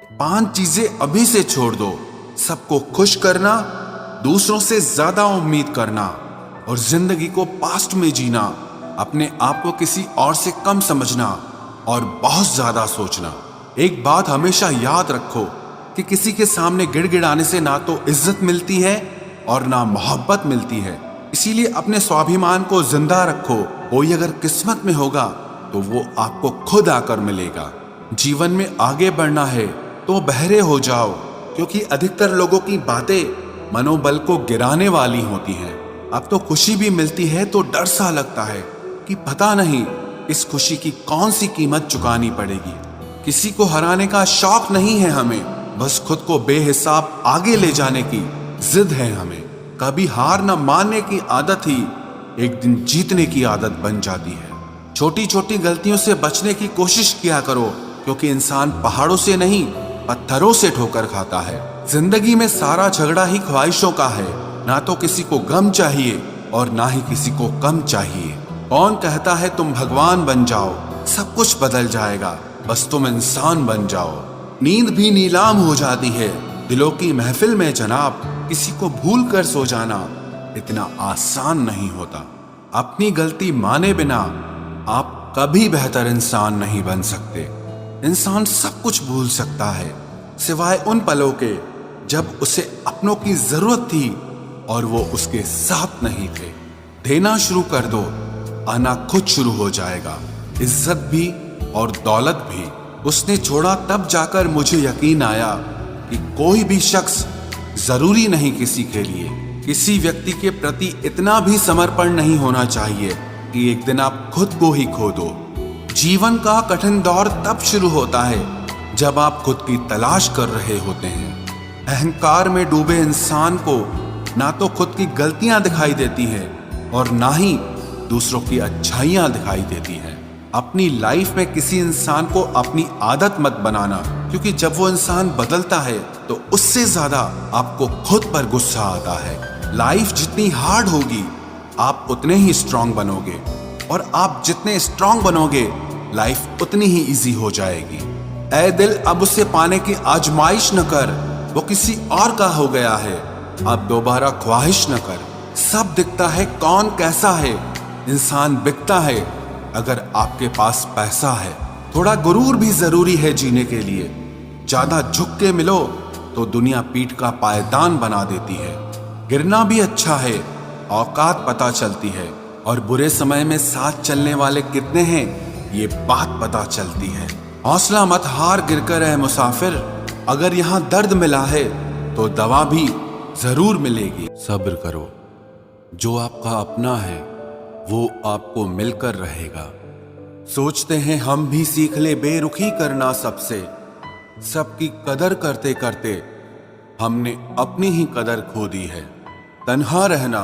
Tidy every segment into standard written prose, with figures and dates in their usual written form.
5 चीजें अभी से छोड़ दो। सबको खुश करना, दूसरों से ज्यादा उम्मीद करना और जिंदगी को पास्ट में जीना, अपने आप को किसी और से कम समझना और बहुत ज्यादा सोचना। एक बात हमेशा याद रखो कि किसी के सामने गिड़गिड़ाने से ना तो इज्जत मिलती है और ना मोहब्बत मिलती है। इसीलिए अपने स्वाभिमान को जिंदा रखो। कोई अगर किस्मत में होगा तो वो आपको खुद आकर मिलेगा। जीवन में आगे बढ़ना है तो बहरे हो जाओ, क्योंकि अधिकतर लोगों की बातें मनोबल को गिराने वाली होती हैं। अब तो खुशी भी मिलती है तो डर सा लगता है कि पता नहीं इस खुशी की कौन सी कीमत चुकानी पड़ेगी। किसी को हराने का शौक नहीं है हमें, बस खुद को बेहिसाब आगे ले जाने की जिद है हमें। कभी हार न मानने की आदत ही एक दिन जीतने की आदत बन जाती है। छोटी छोटी गलतियों से बचने की कोशिश किया करो, क्योंकि इंसान पहाड़ों से नहीं पत्थरों से ठोकर खाता है। जिंदगी में सारा झगड़ा ही ख्वाहिशों का है। ना तो किसी को गम चाहिए और ना ही किसी को कम चाहिए। कौन कहता है तुम भगवान बन जाओ, सब कुछ बदल जाएगा, बस तुम इंसान बन जाओ। नींद भी नीलाम हो जाती है दिलों की महफिल में जनाब। किसी को भूल कर सो जाना इतना आसान नहीं होता। अपनी गलती माने बिना आप कभी बेहतर इंसान नहीं बन सकते। इंसान सब कुछ भूल सकता है सिवाय उन पलों के जब उसे अपनों की जरूरत थी और वो उसके साथ नहीं थे। देना शुरू कर दो, आना खुद शुरू हो जाएगा। इज्जत भी और दौलत भी उसने छोड़ा, तब जाकर मुझे यकीन आया कि कोई भी शख्स जरूरी नहीं किसी के लिए। किसी व्यक्ति के प्रति इतना भी समर्पण नहीं होना चाहिए कि एक दिन आप खुद को ही खो दो। जीवन का कठिन दौर तब शुरू होता है जब आप खुद की तलाश कर रहे होते हैं। अहंकार में डूबे इंसान को ना तो खुद की गलतियां दिखाई देती हैं और ना ही दूसरों की अच्छाइयां दिखाई देती हैं। अपनी लाइफ में किसी इंसान को अपनी आदत मत बनाना, क्योंकि जब वो इंसान बदलता है तो उससे ज्यादा आपको खुद पर गुस्सा आता है। लाइफ जितनी हार्ड होगी आप उतने ही स्ट्रांग बनोगे, और आप जितने स्ट्रांग बनोगे लाइफ उतनी ही इजी हो जाएगी। ऐ दिल अब उसे पाने की आजमाइश न कर, वो किसी और का हो गया है, अब दोबारा ख्वाहिश न कर। सब दिखता है कौन कैसा है, इंसान बिकता है अगर आपके पास पैसा है। थोड़ा गुरूर भी जरूरी है जीने के लिए। ज्यादा झुक के मिलो तो दुनिया पीठ का पायदान बना देती है। गिरना भी अच्छा है, औकात पता चलती है, और बुरे समय में साथ चलने वाले कितने हैं ये बात पता चलती है। हौसला मत हार गिरकर है मुसाफिर, अगर यहाँ दर्द मिला है तो दवा भी जरूर मिलेगी। सब्र करो, जो आपका अपना है वो आपको मिलकर रहेगा। सोचते हैं हम भी सीख ले बेरुखी करना सबसे, सबकी कदर करते करते हमने अपनी ही कदर खो दी है। तन्हा रहना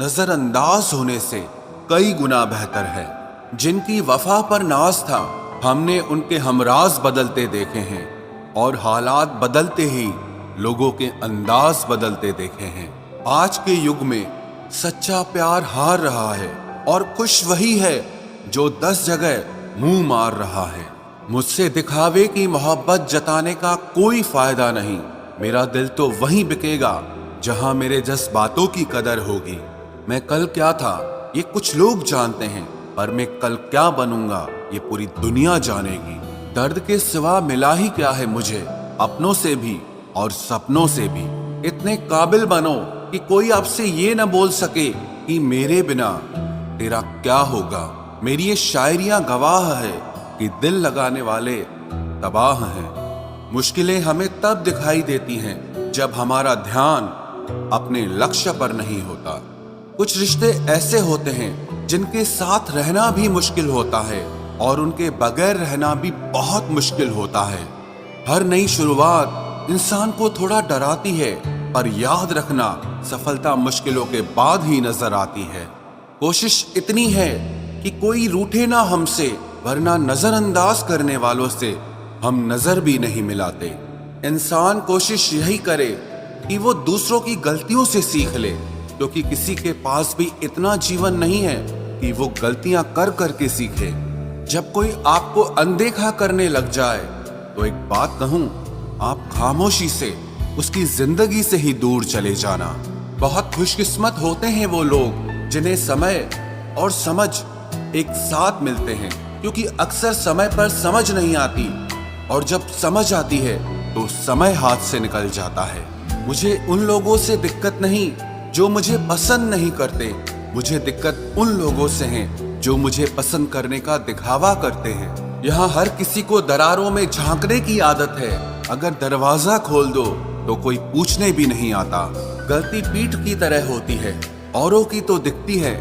नजरअंदाज होने से कई गुना बेहतर है। जिनकी वफा पर नाज था हमने उनके हमराज बदलते देखे हैं, और हालात बदलते ही लोगों के अंदाज बदलते देखे हैं। आज के युग में सच्चा प्यार हार रहा है, और खुश वही है जो 10 जगह मुंह मार रहा है। मुझसे दिखावे की मोहब्बत जताने का कोई फायदा नहीं। मेरा दिल तो वहीं बिकेगा जहां मेरे जज्बातों की कदर होगी। मैं कल क्या था ये कुछ लोग जानते हैं, पर मैं कल क्या बनूंगा ये पूरी दुनिया जानेगी। दर्द के सिवा मिला ही क्या है मुझे, अपनों से भी और सपनों से भी। इतने काबिल बनो कि कोई आपसे ये न बोल सके कि मेरे बिना तेरा क्या होगा। मेरी ये शायरियां गवाह है कि दिल लगाने वाले तबाह हैं। मुश्किलें हमें तब दिखाई देती हैं जब हमारा ध्यान अपने लक्ष्य पर नहीं होता। कुछ रिश्ते ऐसे होते हैं जिनके साथ रहना भी मुश्किल होता है, और उनके बगैर रहना भी बहुत मुश्किल होता है। हर नई शुरुआत इंसान को थोड़ा डराती है, पर याद रखना सफलता मुश्किलों के बाद ही नजर आती है। कोशिश इतनी है कि कोई रूठे ना हमसे, वरना नजरअंदाज करने वालों से हम नजर भी नहीं मिलाते। इंसान कोशिश यही करे कि वो दूसरों की गलतियों से सीख ले, क्योंकि किसी के पास भी इतना जीवन नहीं है कि वो गलतियां कर करके सीखे। जब कोई आपको अनदेखा करने लग जाए तो एक बात कहूं, आप खामोशी से उसकी जिंदगी से ही दूर चले जाना। बहुत खुशकिस्मत होते हैं वो लोग जिन्हें समय और समझ एक साथ मिलते हैं, क्योंकि अक्सर समय पर समझ नहीं आती और जब समझ आती है तो समय हाथ से निकल जाता है। मुझे उन लोगों से दिक्कत नहीं जो मुझे पसंद नहीं करते, मुझे दिक्कत उन लोगों से है जो मुझे पसंद करने का दिखावा करते हैं। यहाँ हर किसी को दरारों में झांकने की आदत है। अगर दरवाजा खोल दो तो कोई पूछने भी नहीं आता। गलती पीठ की तरह होती है, औरों की तो दिखती है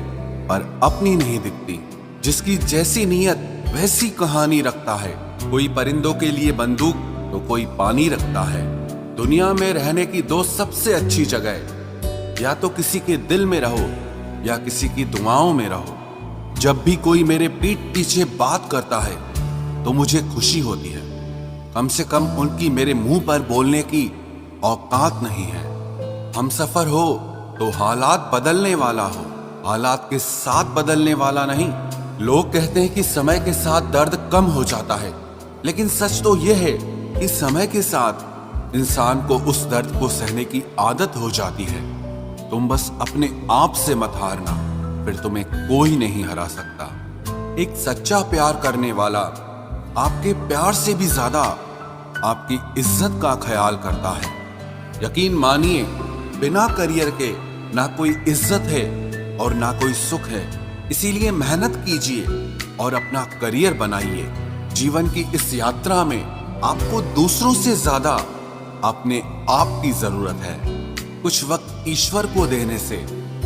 पर अपनी नहीं दिखती। जिसकी जैसी नीयत वैसी कहानी रखता है। कोई परिंदों के लिए बंदूक तो कोई पानी रखता है। दुनिया में रहने की दो सबसे अच्छी जगह, या तो किसी के दिल में रहो या किसी की दुआओं में रहो। जब भी कोई मेरे पीठ पीछे बात करता है तो मुझे खुशी होती है। कम से कम उनकी मेरे मुंह पर बोलने की औकात नहीं है। हम सफर हो तो हालात बदलने वाला हो, हालात के साथ बदलने वाला नहीं। लोग कहते हैं कि समय के साथ दर्द कम हो जाता है, लेकिन सच तो यह है कि समय के साथ इंसान को उस दर्द को सहने की आदत हो जाती है। तुम बस अपने आप से मत हारना, फिर तुम्हें कोई नहीं हरा सकता। एक सच्चा प्यार करने वाला आपके प्यार से भी ज्यादा आपकी इज्जत का ख्याल करता है। यकीन मानिए, बिना करियर के ना कोई इज्जत है और ना कोई सुख है। इसीलिए मेहनत कीजिए और अपना करियर बनाइए। जीवन की इस यात्रा में आपको दूसरों से ज्यादा अपने आप की जरूरत है। कुछ वक्त ईश्वर को देने से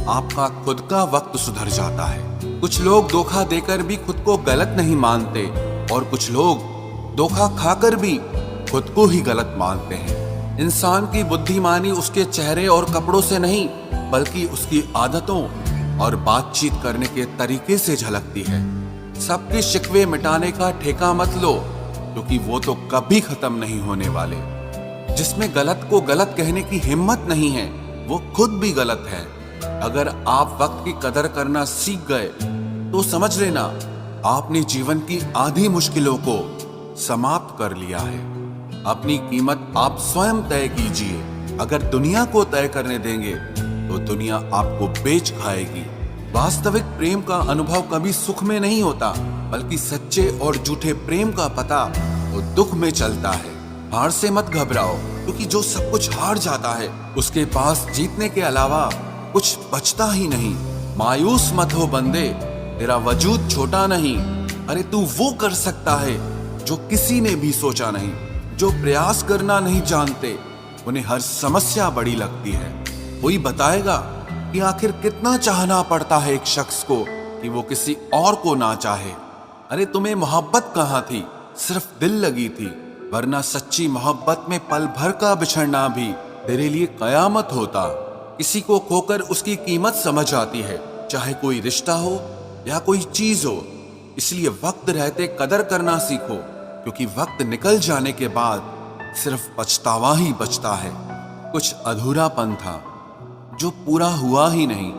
आपका खुद का वक्त सुधर जाता है। कुछ लोग धोखा देकर भी खुद को गलत नहीं मानते और कुछ लोग धोखा खाकर भी खुद को ही गलत मानते हैं। इंसान की बुद्धिमानी उसके चेहरे और कपड़ों से नहीं, बल्कि उसकी आदतों और बातचीत करने के तरीके से झलकती है। सबके शिकवे मिटाने का ठेका मत लो, क्योंकि वो तो कभी खत्म नहीं होने वाले। जिसमें गलत को गलत कहने की हिम्मत नहीं है, वो खुद भी गलत है। अगर आप वक्त की कदर करना सीख गए तो समझ लेना आपने जीवन की आधी मुश्किलों को समाप्त कर लिया है। अपनी कीमत आप स्वयं तय कीजिए। अगर दुनिया को तय करने देंगे तो दुनिया आपको बेच खाएगी। वास्तविक प्रेम का अनुभव कभी सुख में नहीं होता, बल्कि सच्चे और झूठे प्रेम का पता तो दुख में चलता है। हार से मत घबराओ, क्योंकि जो सब कुछ हार जाता है उसके पास जीतने के अलावा कुछ बचता ही नहीं। मायूस मत हो बंदे, तेरा वजूद छोटा नहीं। अरे तू वो कर सकता है जो किसी ने भी सोचा नहीं। जो प्रयास करना नहीं जानते उन्हें हर समस्या बड़ी लगती है। कोई बताएगा कि आखिर कितना चाहना पड़ता है एक शख्स को कि वो किसी और को ना चाहे। अरे तुम्हें मोहब्बत कहाँ थी, सिर्फ दिल लगी थी, वरना सच्ची मोहब्बत में पल भर का बिछड़ना भी तेरे लिए कयामत होता। किसी को खोकर उसकी कीमत समझ आती है, चाहे कोई रिश्ता हो या कोई चीज हो। इसलिए वक्त रहते कदर करना सीखो, क्योंकि वक्त निकल जाने के बाद सिर्फ पछतावा ही बचता है। कुछ अधूरापन था जो पूरा हुआ ही नहीं।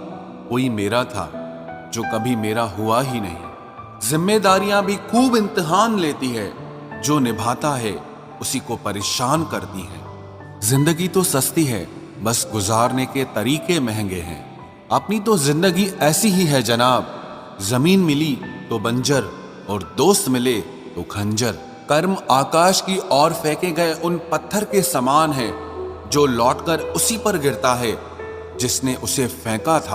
कोई मेरा था जो कभी मेरा हुआ ही नहीं। जिम्मेदारियां भी खूब इम्तिहान लेती है, जो निभाता है उसी को परेशान करती है। जिंदगी तो सस्ती है, बस गुजारने के तरीके महंगे हैं। अपनी तो जिंदगी ऐसी ही है जनाब, जमीन मिली तो बंजर और दोस्त मिले तो खंजर। कर्म आकाश की ओर फेंके गए उन पत्थर के समान है, जो लौटकर उसी पर गिरता है जिसने उसे फेंका था।